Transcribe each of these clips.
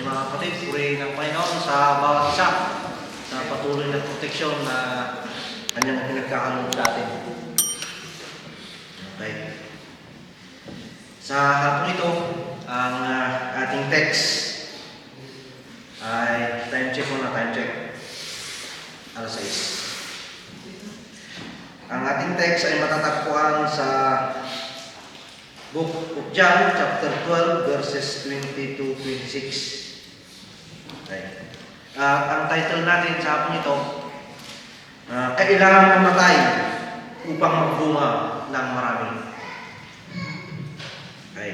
mga kapatid, purihin ng Panginoon sa bawat isa, sa patuloy na proteksyon na kanyang pinagkakaloob sa atin. Okay. Sa hapon ito, ang ating text ay time check muna, time check. Alas 6. Ang ating text ay matatagpuan sa Book of John, chapter 12, verses 20 to 26. Okay. Ang title natin sa hapon ito, kailangan mamatay upang magbunga ng marami. Okay.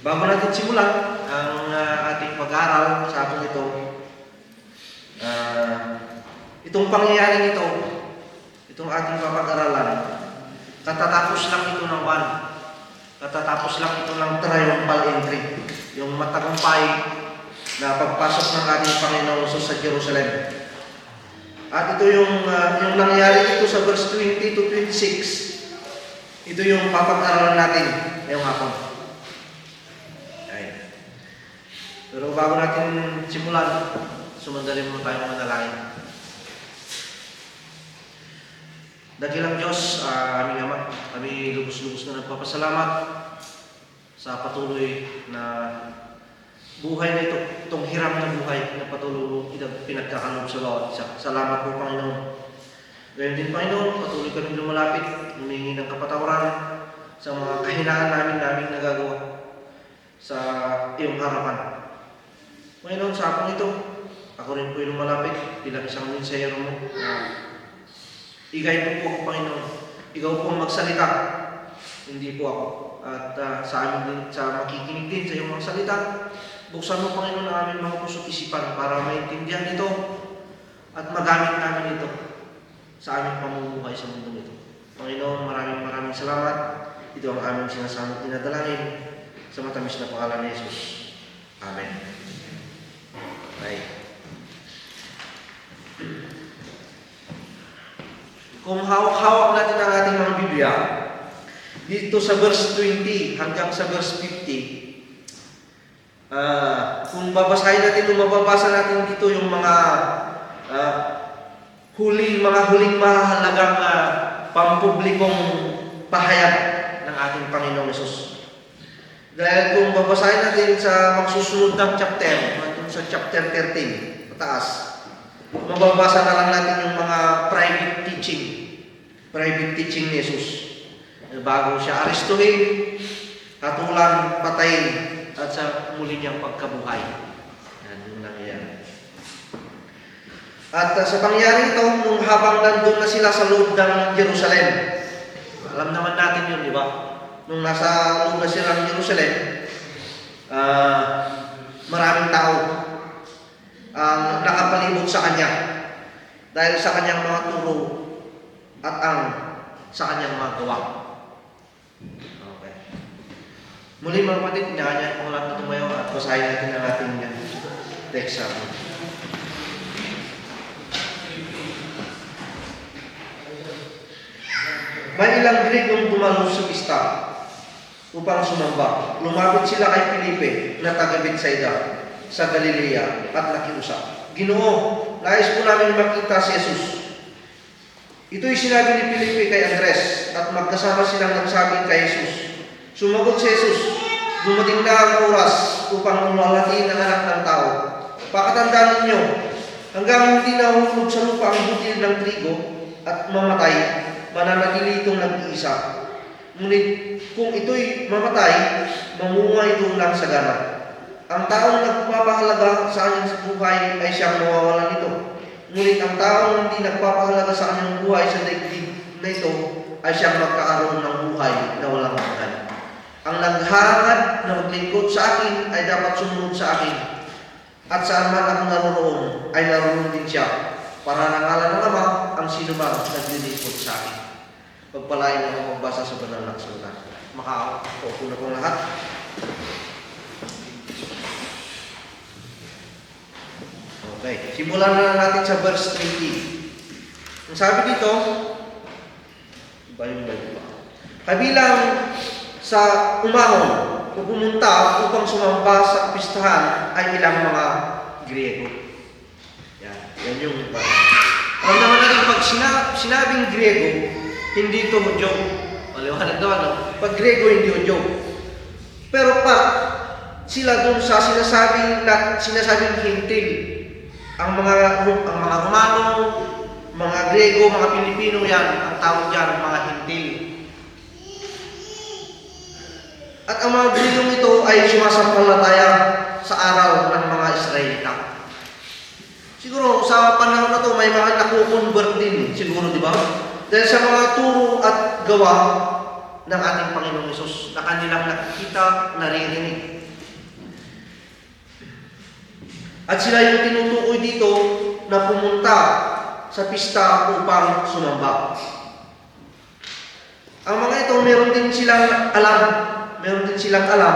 Bago natin simulan ang ating pag-aaral sa hapon ito, itong pangyayaring ito, itong ating papag-aralan, katatapos lang ito ng katatapos lang ito ng triumphal entry, yung matagumpay na pagpasok ng ating Panginoon sa Jerusalem. At ito yung nangyari ito sa verse 20 to 26. Ito yung papag-aralan natin ngayong hapon. Okay. Pero bago natin simulan, sumandali mo tayong manalangin. Dakilang Diyos, aming Ama, kami lubos-lubos na nagpapasalamat sa patuloy na buhay na ito, itong hiram na buhay na patuloy pinagkakaloob sa bawat isa. Salamat po, Panginoon. Gayon din, Panginoon, patuloy kami lumalapit, humingi ng kapatawaran sa mga kahinaan namin nagagawa sa iyong harapan. Panginoon, sa hapon ito, ako rin po yung lumalapit bilang isang mensahero mo na i-guide po ako, Panginoon. Ikaw po ang magsalita, hindi po ako. At sa amin din, sa makikinig din sa iyong mga salita, buksan mo, Panginoon, ang aming mga puso't isipan para maintindihan ito at magamit namin ito sa aming pamumuhay sa mundo ito. Panginoon, maraming salamat. Ito ang aming sinasamot dinadalangin sa matamis na pangalan ni Jesus. Amen. Right. Kung hawak-hawak natin ang ating mga Biblia, dito sa verse 20 hanggang sa verse 50, kung babasahin natin o mababasa natin dito yung mga huling mahalagang pampublikong pahayag ng ating Panginoong Hesus. Dahil kung babasahin natin sa magsusunod ng chapter, sa chapter 13, mataas, mababasa na lang natin yung mga private teaching ni Jesus. Bago siya arestuhin, hatulan, patayin, at sa muli niyang pagkabuhay. Yan yung nangyayari. At sa pangyayari ito, nung habang nandun na sila sa loob ng Jerusalem, alam naman natin yun, di ba? Nung nasa loob na sila ng Jerusalem, maraming tao ang nakapalibot sa kanya dahil sa kanyang mga turo at sa kanyang mga gawa. Okay. Muli mga kapatid, kanya kung lahat na tumayo at basahin natin ang ating text. May ilang Grekong dumalo sa pista upang sumamba. Lumapit sila kay Felipe na taga Bethsaida sa Galilea at nakiusap, Ginoo, nais po namin makita si Jesus. Ito'y sinabi ni Felipe kay Andres at magkasama silang nagsabi kay Jesus. Sumagot si Jesus, dumating na ang oras upang lumalatiin ang anak ng tao. Pakatandaan ninyo, hanggang hindi nahulog sa lupa ang butil ng trigo at mamatay, mananatili itong nag-iisa. Ngunit kung ito'y mamatay, mamunga ito lang sa gana. Ang taong nagpapahalaga sa kanyang buhay ay siyang mawawalan nito. Ngunit ang taong hindi nagpapahalaga sa kanyang buhay sa daigdig na ito ay siyang magkakaroon ng buhay na walang hanggan. Ang naghahangad na maglingkod sa akin ay dapat sumunod sa akin. At saan man ako naroon ay naroon din siya. Para nangalan ng Ama ang sinumang naglilingkod sa akin. Pagpalain ang magbasa sa banal na kasulatan. Makaupo na pong lahat. Okay, simulan na natin sa verse 20. Ang sabi dito, kabilang sa umahon o pumunta upang sumamba sa kapistahan ay ilang mga Griego. Yan yung iba. Alam naman natin, pag sinabing Griego, hindi ito Hudyo. Maliwanag naman, no? Pag Griego, hindi Hudyo. Pero pag sila dun sa sinasabing hintil, ang mga Romano, mga Griego, mga Pilipino, yan, ang tawag dyan, mga hintil. At ang mga Griegong ito ay sumasampalataya sa aral ng mga Israelita. Siguro sa panahon na to may mga nakukonvert din, siguro, di ba? Dahil sa mga turo at gawa ng ating Panginoong Hesus na kanilang nakikita, naririnig. At sila yung tinutukoy dito na pumunta sa pista upang sumamba. Ang mga ito, meron din silang alam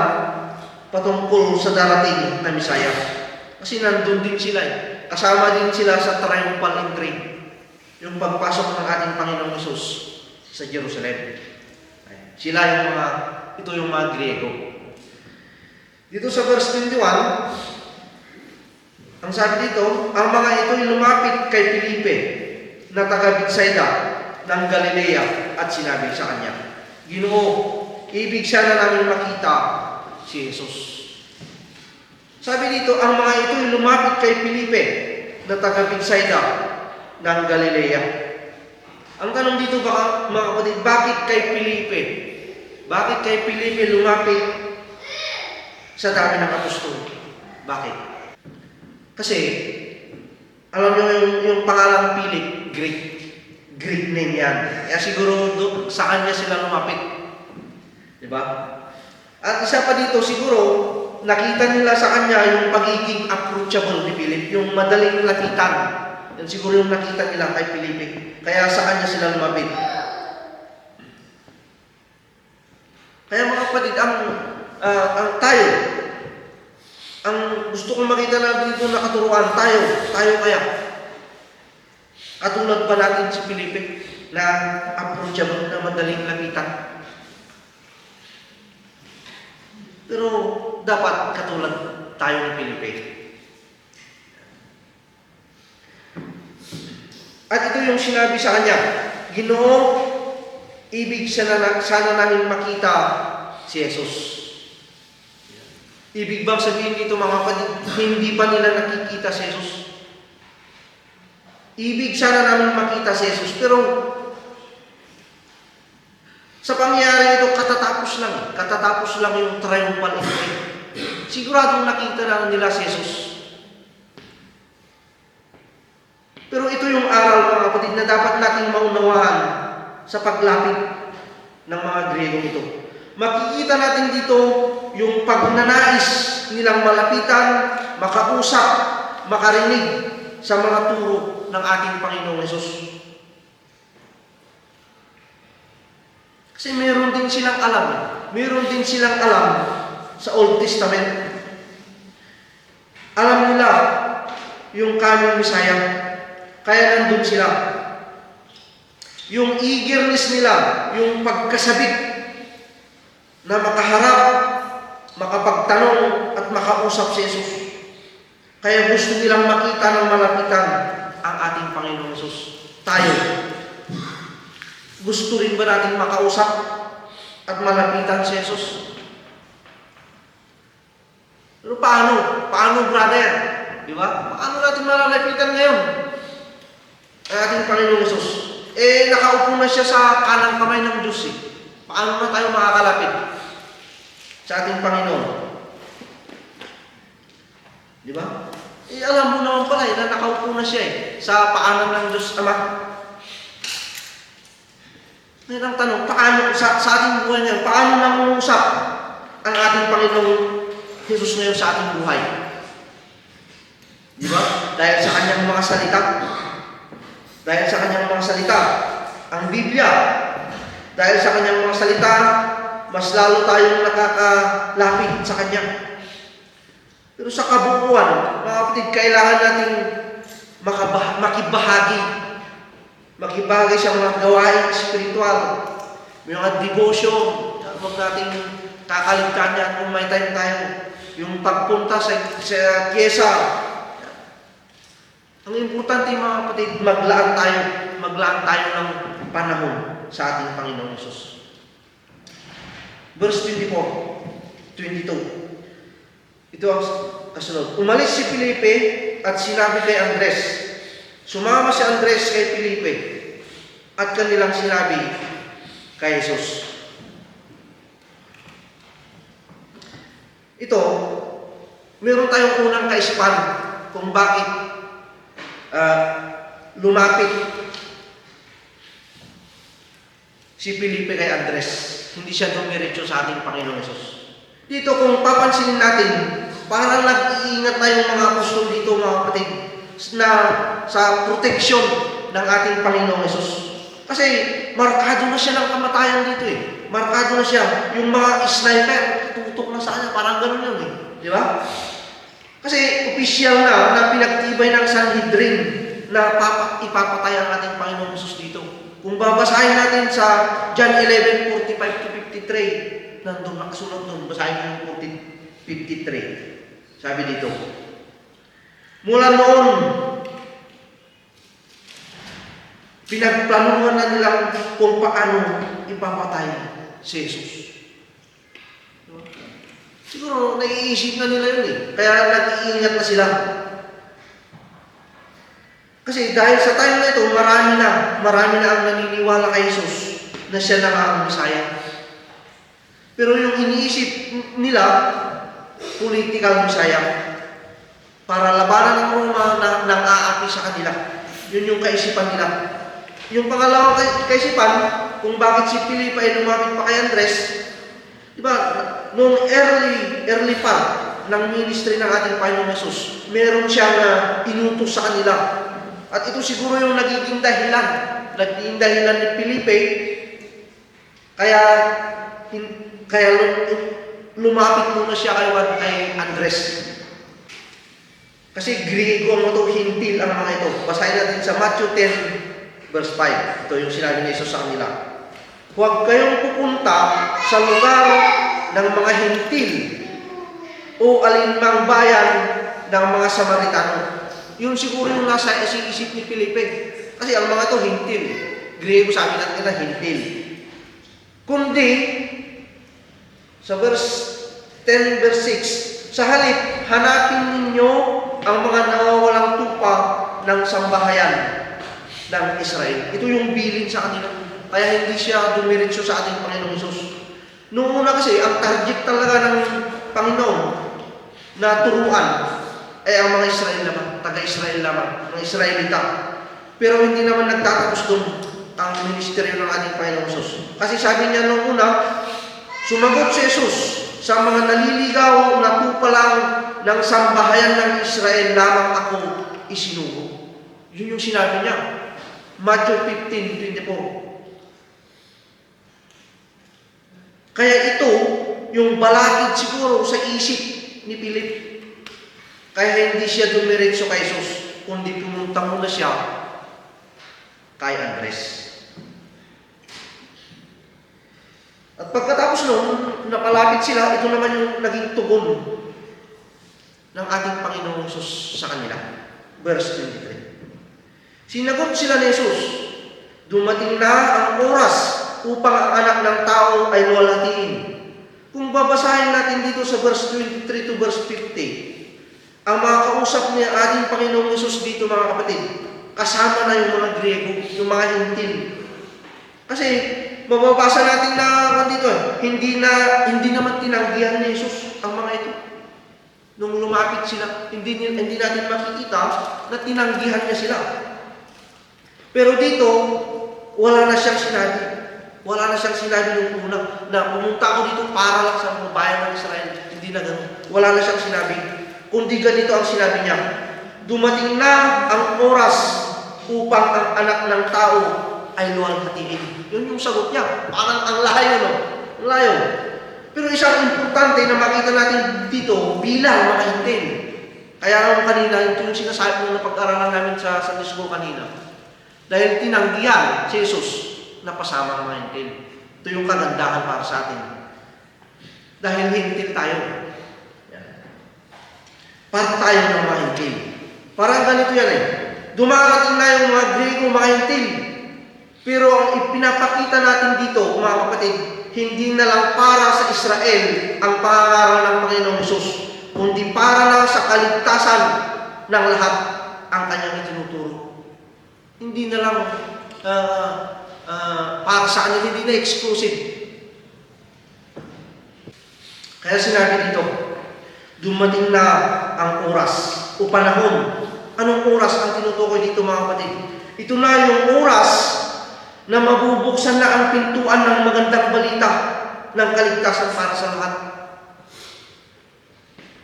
patungkol sa darating na Misaya. Kasi nandun din sila eh. Kasama din sila sa triumphal entry, yung pagpasok ng ating Panginoong Hesus sa Jerusalem. Ito yung mga Griego. Dito sa verse 21, ang sabi dito, ang mga ito'y lumapit kay Felipe na taga Betsaida ng Galilea at sinabi sa kanya, Ginoo, ibig sana namin makita si Jesus. Sabi dito, ang mga ito'y lumapit kay Felipe na taga Betsaida ng Galilea. Ang tanong dito mga kapatid, bakit kay Felipe? Bakit kay Felipe lumapit sa dami ng apostol? Bakit? Kasi, alam niyo yung pangalang Philip, Greek name yan. Kaya siguro sa kanya sila lumapit. Diba? At isa pa dito, siguro, nakita nila sa kanya yung pagiging approachable ni Philip, yung madaling lapitan. Yan siguro yung nakita nila kay Felipe. Kaya sa kanya sila lumapit. Kaya mga kapatid, ang gusto kong makita na dito na katuruan, tayo kaya. Katulad pa natin si Felipe na approachable, na madaling lapitan. Pero dapat katulad tayo ng Felipe. At ito yung sinabi sa kanya, Ginoo, ibig sana namin makita si Jesus. Ibig bang sabihin dito mga kapatid, hindi pa nila nakikita si Jesus? Ibig sana namin makita si Jesus, pero sa pangyayari ito, katatapos lang yung triumphal entry. Siguradong nakita na nila si Jesus. Pero ito yung aral mga kapatid na dapat nating maunawahan sa paglapit ng mga Griegong ito. Makikita natin dito yung pagnanais nilang malapitan, makausap, makarinig sa mga turo ng ating Panginoong Hesus. Kasi meron din silang alam. Meron din silang alam sa Old Testament. Alam nila yung coming Messiah. Kaya nandun sila. Yung eagerness nila, yung pagkasabik na makaharap, makapagtanong at makausap si Jesus. Kaya gusto nilang makita ng malapitan ang ating Panginoong Hesus. Tayo. Gusto rin ba natin makausap at malapitan si Jesus? Pero paano? Paano, brother? Di ba? Paano natin malalapitan ngayon ang ating Panginoong Hesus? Nakaupo na siya sa kanang kamay ng Diyos eh. Paano na tayo makakalapit sa ating Panginoon? Di ba? Alam mo naman pala na nakaupo na siya sa paanan ng Diyos Ama. Ngayon ang tanong, paano sa ating buhay ngayon, paano nangungusap ang ating Panginoong Jesus ngayon sa ating buhay? Di ba? Dahil sa kanyang mga salita. Dahil sa kanyang mga salita, ang Biblia, dahil sa kanyang mga salita, mas lalo tayong nakakalapit sa kanya. Pero sa kabuuan, mga kapatid, kailangan nating makibahagi sa mga gawain spiritual, may mga devotion, huwag nating kakaligtaan niya at kung may time tayo, yung pagpunta sa pyesa. Ang importante mga kapatid, maglaan tayo ng panahon sa ating Panginoon Hesus. Verse 24, 22. Ito ang kasunod. Umalis si Felipe at sinabi kay Andres. Sumama si Andres kay Felipe at kanilang sinabi kay Jesus. Ito, meron tayong unang kaisipan kung bakit lumapit si Felipe kay Andres. Hindi siya dumiretso sa ating Panginoon Hesus. Dito kung papansinin natin, parang nag-iingat na yung mga apostol dito mga kapatid na sa proteksyon ng ating Panginoong Hesus. Kasi markado na siya ng kamatayan dito eh. Markado na siya. Yung mga sniper, tutok na sa kanya. Parang ganun yun eh. Di ba? Kasi opisyal na pinagtibay ng Sanhedrin na ipapatay ang ating Panginoong Hesus dito. Kung babasahin natin sa John 11:45-53, nandun nakasunod doon, basahin yung 53. Sabi dito, mula noon, pinagplanuhan na nilang kung paano ipapatay si Jesus. Siguro, naiisip na nila yun eh. Kaya nag-iingat na sila. Kasi dahil sa time na ito, marami na ang naniniwala kay Jesus na siya na nga ang Messiah. Pero yung iniisip nila, political Messiah. Para labanan ng Roma na nang aapi sa kanila. Yun yung kaisipan nila. Yung pangalawang kaisipan, kung bakit si Felipe ay lumapit pa kay Andres, diba, noong early part ng ministry ng ating Panginoon Hesus, meron siyang inutos sa kanila. At ito siguro yung nagiging dahilan ni Felipe, kaya lumapit muna siya kay Andres. Kasi Griego ang ito, hintil ang mga ito. Basahin natin sa Matthew 10, verse 5. Ito yung sinabi ni Jesus sa kanila. Huwag kayong pupunta sa lugar ng mga hintil o alinmang bayan ng mga Samaritano. Yun siguro yung nasa isip ni Felipe. Kasi ang mga ito hintil. Griego sabi natin na hintil. Kundi, sa verse 10, verse 6, sa halip, hanapin ninyo ang mga nawawalang tupa ng sambahayan ng Israel. Ito yung bilin sa kanila. Kaya hindi siya dumiretso sa ating Panginoong Hesus. Noong una kasi, ang target talaga ng Panginoon na turuan ay ang mga Israel naman, taga-Israel naman, mga Israelita. Pero hindi naman nagtatapos doon ang ministeryo ng ating Panginoong Hesus. Kasi sabi niya noong una, sumagot si Jesus sa mga naliligaw na tupa lang ng sambahayan ng Israel lamang ako isinugo. Yun yung sinabi niya. Matthew 15:24. Kaya ito, yung balakid siguro sa isip ni Philip. Kaya hindi siya dumiretso kay Jesus, kundi pumunta muna siya kay Andres. At pagkatapos noon, napalapit sila, ito naman yung naging tugon ng ating Panginoong Jesus sa kanila. Verse 23. Sinagot sila ni Jesus, dumating na ang oras upang ang anak ng tao ay luwalhatiin. Kung babasahin natin dito sa verse 23 to verse 50, ang mga kausap ni ating Panginoong Hesus dito mga kapatid, kasama na yung mga Griego, yung mga hintil. Kasi mababasa natin na dito, hindi naman tinanggihan ni Jesus ang mga ito. Nung lumapit sila, hindi natin makikita na tinanggihan niya sila. Pero dito, wala na siyang sinabi. Wala na siyang sinabi nung una na pumunta ako dito para lang sa mga bayan ng Israel. Hindi na ganun. Wala na siyang sinabi. Kundi ganito ang sinabi niya. Dumating na ang oras upang ang anak ng tao ay luwalhatiin. Yun yung sagot niya. Parang ang layo, no? Ang layo. Pero isang importante na makita natin dito bilang mga hintil. Kaya ang kanina, ito yung sinasabi mo na pag-aralan namin sa Sunday School kanina. Dahil tinanggihan si Jesus na pasama ng mga hintil. Ito yung kagandahan para sa atin. Dahil hintil tayo. Yan. Para tayo ng mga hintil. Parang ganito yan eh. Dumarating na yung mga Grego, mga hintil. Pero ang ipinapakita natin dito, mga kapatid, hindi na lang para sa Israel ang pangangaral ng Panginoong Hesus, kundi para lang sa kaligtasan ng lahat ang kanyang itinuturo. Hindi na lang para sa kanila, hindi na exclusive. Kaya sinabi dito, dumating na ang oras o panahon. Anong oras ang tinutukoy dito, mga kapatid? Ito na yung oras na mabubuksan na ang pintuan ng magandang balita ng kaligtasan para sa lahat.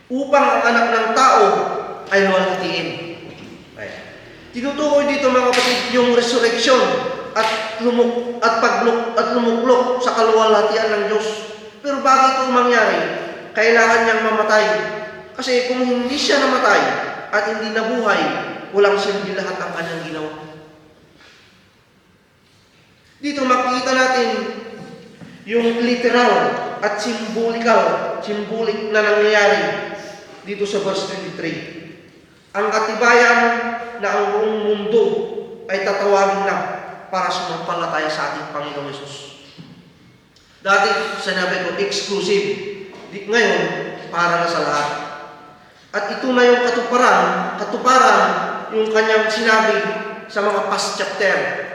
Upang ang anak ng tao ay luwalhatiin. Tinutukoy dito, mga kapatid, yung resurrection at lumuklok sa kaluwalhatian ng Diyos. Pero bakit ito mangyari? Kailangan niyang mamatay. Kasi kung hindi siya namatay at hindi nabuhay, walang silbi lahat ang kanyang ginawa. Dito makikita natin yung literal at symbolic na nangyayari dito sa verse 23. Ang katibayan na ang buong mundo ay tatawagin na para sumampalataya sa ating Panginoong Hesus. Dati, sinabi ko, exclusive. Ngayon, para na sa lahat. At ito na yung katuparan yung kanyang sinabi sa mga past chapter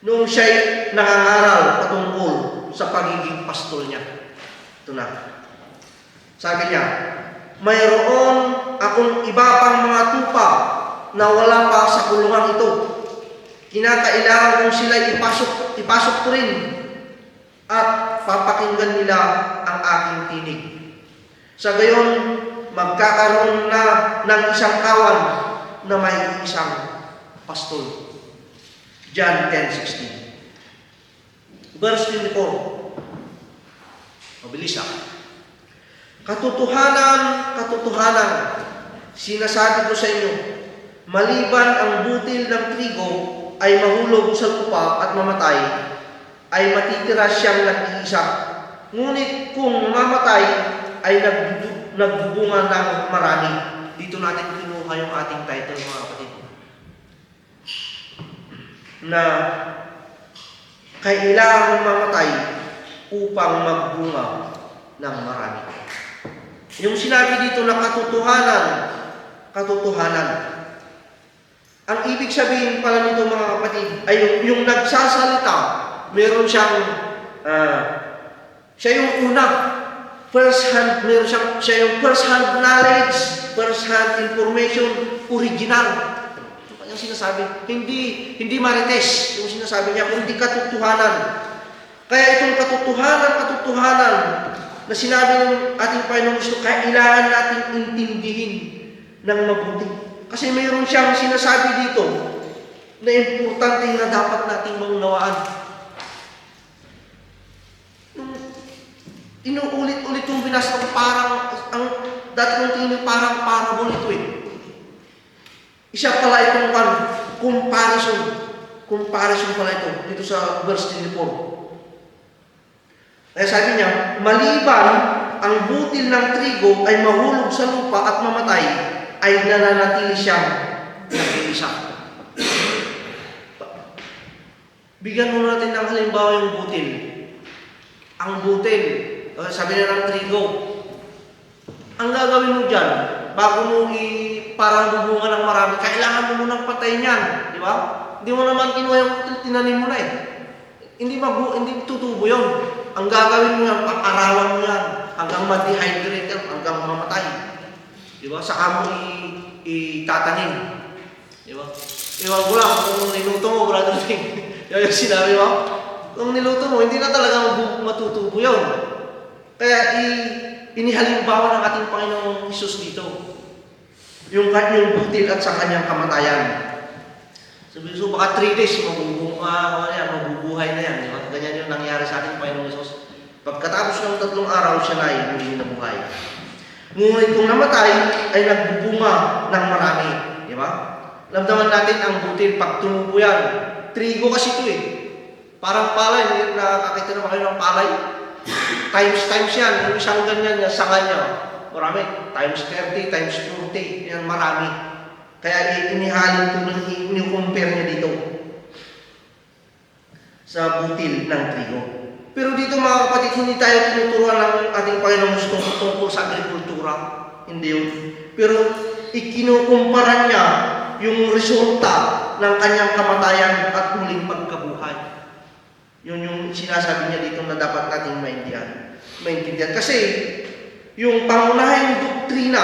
noong siya'y nangangaral patungkol sa pagiging pastol niya. Ito na. Sabi niya, mayroon akong iba pang mga tupa na wala pa sa kulungan ito. Kinakailangan kong sila ipasok ko rin at papakinggan nila ang aking tinig. Sa gayon, magkakaroon na ng isang kawan na may isang pastol. John 10:16. Verse 24. Mabilis ah. Katotohanan, sinasabi ko sa inyo, maliban ang butil ng trigo ay mahulog sa lupa at mamatay, ay matitira siyang nag-iisa. Ngunit kung mamamatay, ay nagbubunga ng marami. Dito natin kinuha yung ating title, mga kapatid. Na kailangan mamatay upang magbunga ng marami. Yung sinabi dito na katotohanan. Ang ibig sabihin pala nito, mga kapatid, ay yung nagsasalita, meron siyang, siya yung una, siya yung first-hand knowledge, first-hand information, original. Yung kanyang sinasabi, hindi marites yung sinasabi niya, kundi katotohanan. Kaya itong katotohanan na sinabi ng ating Panginoong Kristo, kailangan natin intindihin ng mabuti. Kasi mayroon siyang sinasabi dito na importante na dapat nating maunawaan. Inuulit-ulit yung binasa ko, parang, ang dati kong tingin parang parable ito eh. Isa pala itong comparison pala ito, dito sa verse 24. Kaya sabi niya, maliban ang butil ng trigo ay mahulog sa lupa at mamatay, ay nananatili siyang nag-iisa. Bigyan mo natin ng halimbawa yung butil. Ang butil, sabi na ng trigo, ang gagawin mo dyan, bago mo parang bubunga ng marami, kailangan mo munang patayin yan. Di ba? Hindi mo naman kinuha yung tinanim mo na eh. Hindi tutubo yun. Ang gagawin mo yan, pag-arawan mo yan, hanggang ma-dehydrate yan, hanggang mamatay. Di ba? Saka mo itatanim. Di ba? Iwan ko lang, kung niluto mo, brother King, yung sinabi mo, kung niluto mo, hindi na talaga matutubo yun. Kaya inihalimbawa ng ating Panginoong Hesus dito. Yung kanyang butil at sa kanyang kamatayan. So baka 3 days, mabubuhay na yan. Diba? Ganyan yung nangyari sa ating Panginoong Hesus. Pagkatapos ng 3 araw, siya na ay muli nabuhay. Ngunit kung namatay, ay nagbubunga ng marami. Di ba? Lamdaman natin ang butil pag tumubo yan. Trigo kasi ito eh. Parang palay. Nakakakita na ba kayo ng palay? Times yan. Yung isang ganyan niya, sanga niya. Marami. Times 30, times 40. Yan, marami. Kaya inihalin ko ng ini-compare niya dito sa butil ng trigo. Pero dito mga kapatid, hindi tayo tinuturuan ng ating Panginoon tungkol sa agrikultura. Hindi yun. Pero ikinukumpara niya yung resulta ng kanyang kamatayan at muling pagkabuhay. Yun yung sinasabi niya dito na dapat nating maintindihan. Kasi yung pangunahing doktrina,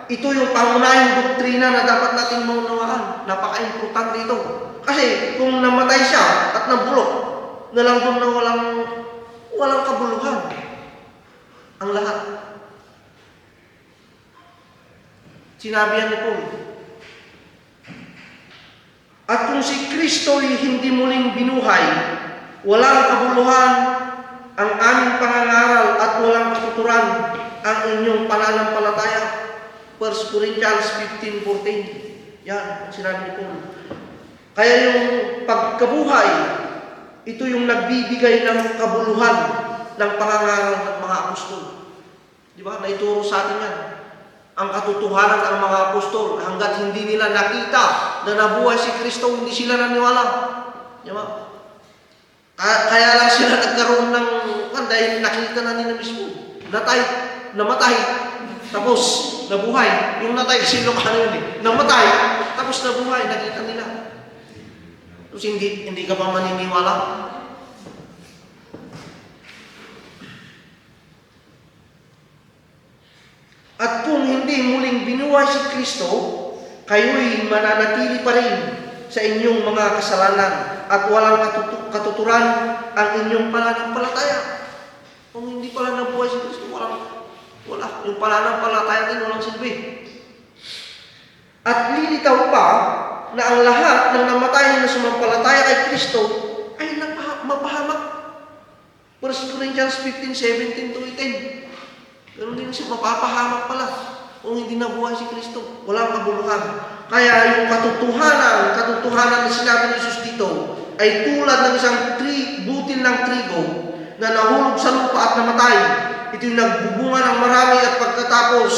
ito yung pangunahing doktrina na dapat nating maunawaan. Napaka-importante ito. Kasi kung namatay siya at nabulok, na lang doon na walang kabuluhan ang lahat. Sinabi yan ni Paul. At kung si Kristo'y hindi muling binuhay, walang kabuluhan ang aming pangangaral at walang katuturan ang inyong pananampalataya. 1 Corinthians 15:14. Yan, sinabi ni Paul. Kaya yung pagkabuhay, ito yung nagbibigay ng kabuluhan ng pangangaral ng mga apostol. Di ba? Naituro sa atin yan. Ang katotohanan ng mga apostol, hanggat hindi nila nakita na nabuhay si Kristo, hindi sila naniwala. Di ba? Kaya lang sila nagkaroon ng, dahil nakita na nila mismo. Namatay, tapos nabuhay. Yung natay kasi Ilocano yun eh. Namatay, tapos nabuhay, nakita nila. Tapos hindi ka pa maniniwala. At kung hindi muling binuhay si Kristo, kayo'y mananatili pa rin sa inyong mga kasalanan at walang katuturan ang inyong pananampalataya. Kung hindi pala nabuhay si Kristo, wala. Yung pananampalataya din walang silbi. At lilitaw pa na ang lahat ng namatay na sumampalataya kay Kristo ay mapahamak. 1 Corinthians 15:17-18. Ganun din siya, mapapahamak pala kung hindi nabuhay si Kristo. Walang kabuluhan. Kaya yung katotohanan na sinabi ni Jesus dito ay tulad ng isang butil ng trigo na nahulog sa lupa at namatay. Ito yung nagbubunga ng marami at pagkatapos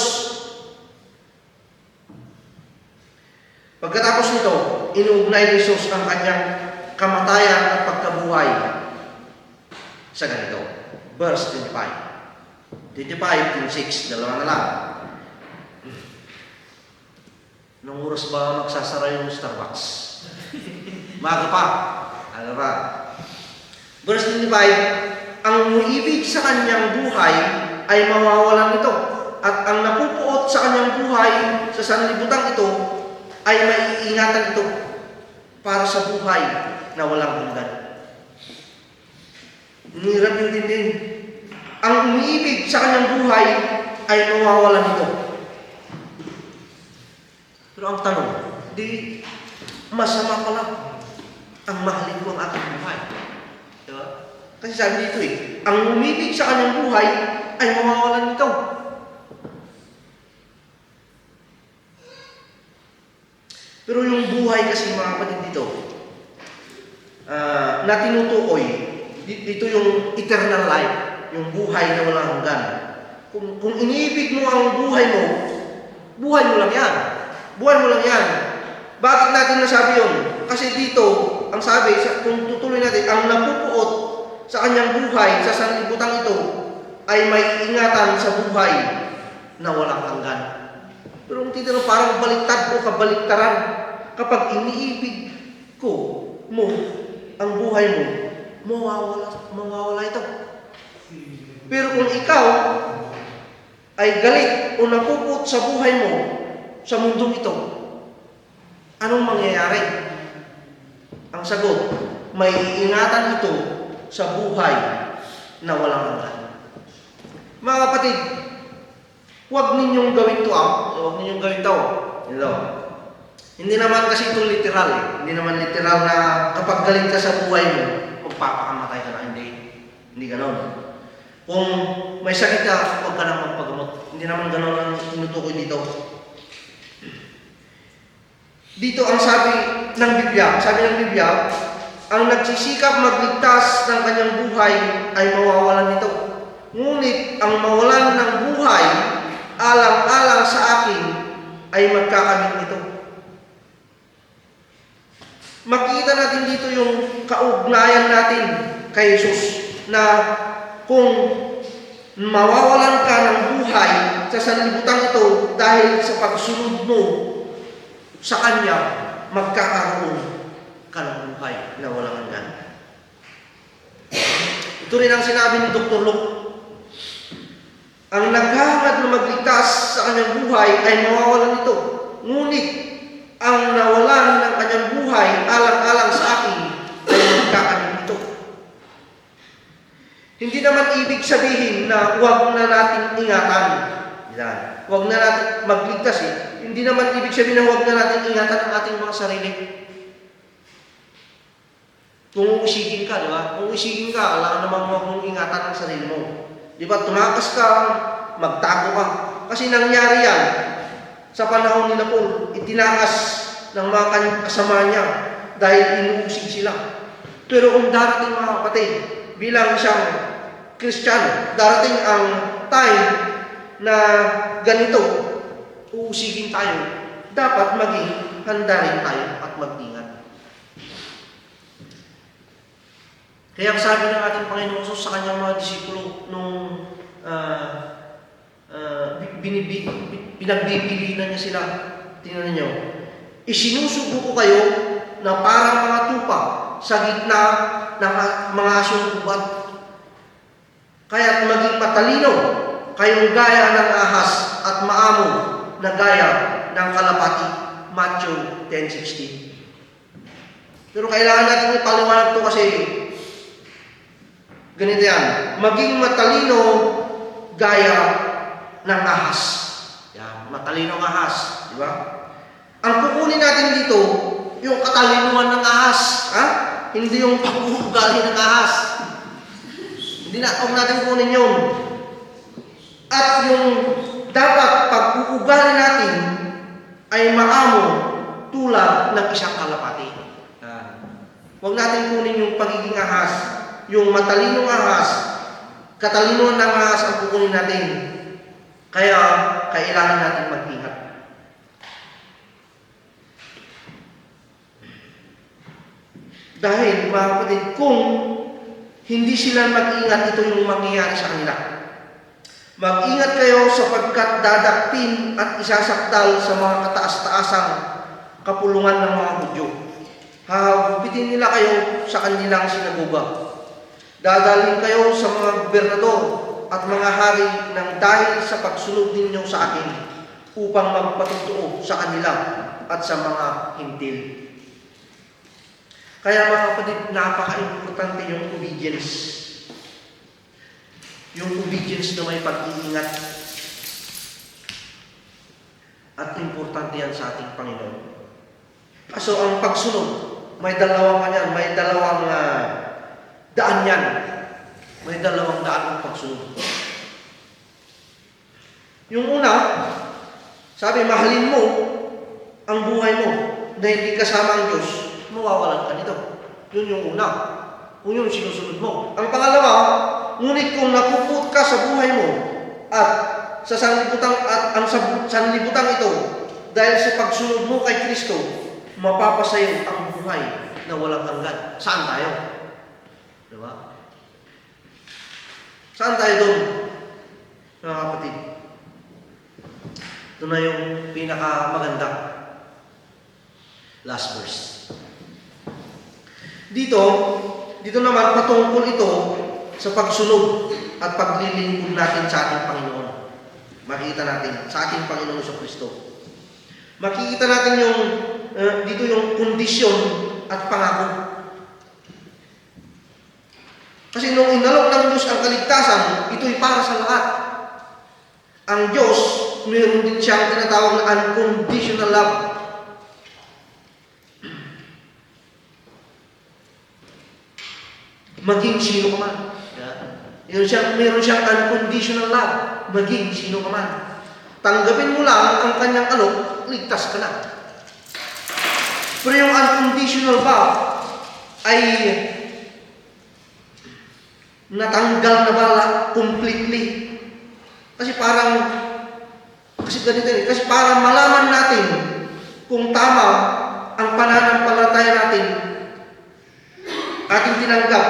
nito, inuugnay ni Jesus ang kanyang kamatayan at pagkabuhay sa ganito. Verse 25. 25-26, dalawa na lang. Nung oras ba magsasara yung Starbucks? Maga pa. Ano ba? Verse 25, ang umuibig sa kanyang buhay ay mawawalan nito. At ang napupuot sa kanyang buhay sa sanlibutan ito ay maiingatan ito para sa buhay na walang hanggan. Hirap intindihin. Ang umiibig sa kanyang buhay ay mawawalan nito. Pero ang tanong, di masama pala ang mahalin ko ang aking buhay. Diba? Kasi sabi dito ang umibig sa kanyang buhay ay mawawalan nito. Pero yung buhay kasi mga kapatid dito, na tinutukoy, dito yung eternal life, yung buhay na walang hanggan. Kung iniibig mo ang buhay mo lang yan. Buhay mo lang yan. Bakit natin nasabi yun? Kasi dito, ang sabi, kung tutuloy natin, ang napupuot sa kanyang buhay, sa sanlibutan ito, ay may ingatan sa buhay na walang hanggan. Pero kung titiro, parang baliktad o kabaliktaran. Kapag iniibig mo ang buhay mo, mawawala ito. Pero kung ikaw ay galit o napuput sa buhay mo sa mundong ito, anong mangyayari? Ang sagot, may ingatan ito sa buhay na walang hanggan. Mga kapatid, huwag ninyong gawin ito. Huwag ninyong gawin ito. Hindi naman kasi ito literal. Hindi naman literal na kapag galit ka sa buhay mo, magpapakamatay ka na. Hindi ganon. Kung may sakit ka, huwag ka nang magpagamot. Hindi naman ganon ang tinutukoy dito. Dito ang sabi ng Biblia, ang nagsisikap magligtas ng kanyang buhay ay mawawalan nito. Ngunit ang mawalan ng buhay, alang-alang sa akin, ay magkakamit nito. Makita natin dito yung kaugnayan natin kay Jesus na kung mawawalan ka ng buhay sa sanlibutan ito dahil sa pagsunod mo sa Kanya, magkakaroon ka ng buhay na walang hanggan. Ito rin ang sinabi ni Dr. Luke. Ang naghahangad na magligtas sa kanyang buhay ay mawawalan nito. Ngunit ang nawalan ng kanyang buhay alang-alang sa akin ay magkakaroon nito. Hindi naman ibig sabihin na huwag na natin ingatan. Yan. Huwag na natin magligtas Hindi naman ibig sabihin na huwag na natin ingatan ang ating mga sarili. Kung uusigin ka, di ba? Kung uusigin ka, alam naman mo kung ingatan ang sarili mo. Di ba? Tumakas ka, magtago ka. Kasi nangyari yan sa panahon ni Paul. Itinakas ng mga kasama niya dahil inuusig sila. Pero kung darating mga kapatid, bilang isang Kristiyano, darating ang time na ganito, uusigin tayo, dapat maging handa rin tayo at mag-ingat. Kaya ang sabi ng ating Panginoon Jesus sa kanyang mga disipulo nung pinagbibilinan niya sila, tingnan niyo, isinusubo ko kayo na parang mga tupa sa gitna ng mga asong gubat. Kaya't maging matalino kayong gaya ng ahas at maamo na gaya ng kalapati. Matthew 10:16. Pero kailangan natin ipaliwanag ito kasi ganito yan. Maging matalino gaya ng ahas. Yan, matalino ng ahas. Di ba? Ang kukunin natin dito, yung katalinuhan ng ahas. Ha? Hindi yung pag-uugali ng ahas. Hindi natin kunin yun. At yung dapat pag-uugali natin ay maamo tulad ng isang kalapati. Huwag natin kunin yung pagiging ahas. Yung matalinong ahas, katalinuhan ng ahas ang kukunin natin. Kaya, kailangan natin mag-ingat. Dahil, mga kapatid, kung hindi sila mag-ingat, ito yung mangyayari sa kanila. Mag-ingat kayo sapagkat dadakpin at isasakdal sa mga kataas-taasang kapulungan ng mga Hudyo. Hahagupitin nila kayo sa kanilang sinagoga. Dadalhin kayo sa mga gobernador at mga hari ng dahil sa pagsunod ninyo sa akin upang magpatutuo sa kanila at sa mga hintil. Kaya mga kapatid, napaka-importante yung obedience. Yung obedience na may pag-iingat. At importante yan sa ating Panginoon. Kaso ang pagsunod, may dalawang daan yan. May dalawang daan ang pagsunod. Yung una, sabi, mahalin mo ang buhay mo na hindi kasama ang Diyos, mawawalan ka nito. Yun yung una. Kung yun sinusunod mo. Ang pangalawa, ngunit kung napuput ka sa buhay mo at sa sanlibutan ito, dahil sa pagsunod mo kay Kristo, mapapasayo ang buhay na walang hanggan. Saan tayo? Diba? Saan tayo doon? Mga kapatid. Ito na yung pinakamaganda. Last verse. Dito naman patungkol ito sa pagsunod at paglilingkod natin sa ating Panginoon. Makikita natin sa ating Panginoon sa Kristo. Makikita natin yung dito yung kondisyon at pangako. Kasi nung inalok ng Diyos ang kaligtasan, ito'y para sa lahat. Ang Diyos, mayroon din siyang tinatawag na unconditional love. Maging sino ka man. Mayroon siyang unconditional love. Maging sino ka man. Tanggapin mo lang ang kanyang alok, ligtas ka na. Pero yung unconditional love ay natanggal na bala completely. Kasi ganito eh, kasi para malaman natin kung tama ang pananampalataya natin, ating tinanggap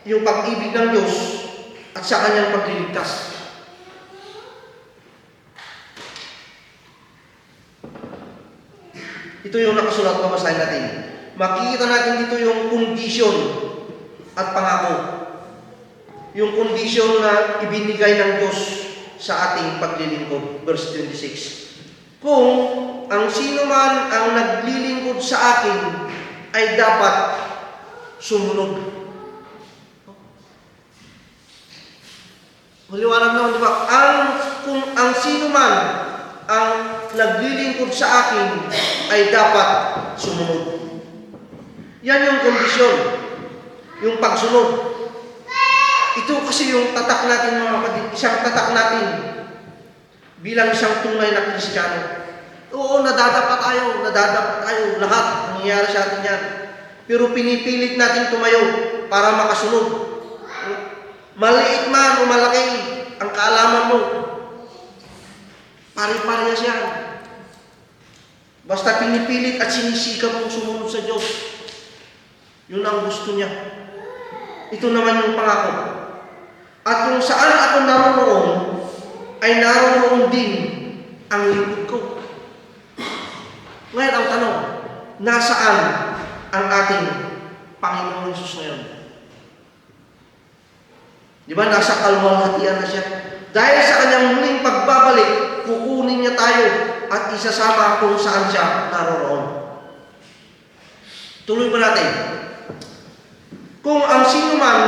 yung pag-ibig ng Diyos at sa Kanyang pagliligtas. Ito yung nakasulat, babasahin natin. Makikita natin dito yung condition at pangako. Yung condition na ibinigay ng Diyos sa ating paglilingkod. Verse 26. Kung ang sino man ang naglilingkod sa akin ay dapat sumunod. Maliwanag naman, di ba? Kung ang sino man ang naglilingkod sa akin ay dapat sumunod. Yan yung kondisyon, yung pagsunod. Ito kasi yung tatak natin, mga kapatid, isang tatak natin bilang isang tunay na Kristiyano. Oo, nadadapa tayo, lahat nangyayari sa atin yan. Pero pinipilit natin tumayo para makasunod. Maliit man o malaki ang kaalaman mo, pare-parehas yan. Basta pinipilit at sinisikap mong sumunod sa Diyos. Yun ang gusto niya. Ito naman yung pangako. At kung saan ako naroon, ay naroon din ang lingkod ko. Ngayon ang tanong, nasaan ang ating Panginoon Jesus ngayon? Di ba, nasa kalwalhatian na siya. Dahil sa kanyang muling pagbabalik, kukunin niya tayo at isasama kung saan siya naroon. Tuloy pa natin. Kung ang sino man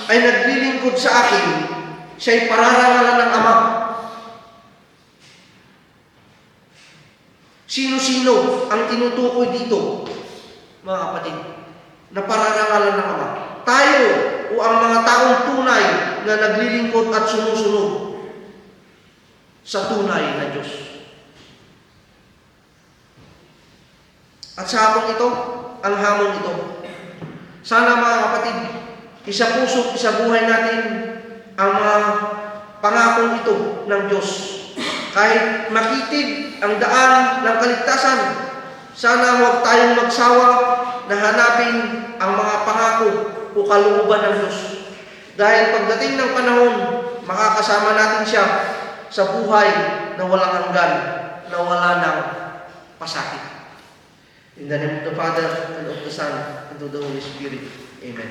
ay naglilingkod sa akin, siya'y pararangalan ng Ama. Sino-sino ang tinutukoy dito, mga kapatid, na pararangalan ng Ama? Tayo o ang mga taong tunay na naglilingkod at sumusunod sa tunay na Diyos. At sa hamon ito, ang hamon ito, sana mga kapatid, isa puso, isa buhay natin ang mga pangakong ito ng Diyos. Kahit makitid ang daan ng kaligtasan, sana huwag tayong magsawa na hanapin ang mga pangako o kalooban ng Diyos. Dahil pagdating ng panahon, makakasama natin siya sa buhay na walang hanggan, na wala ng pasakit. In the name of the Father, and of the Son, and of the Holy Spirit. Amen.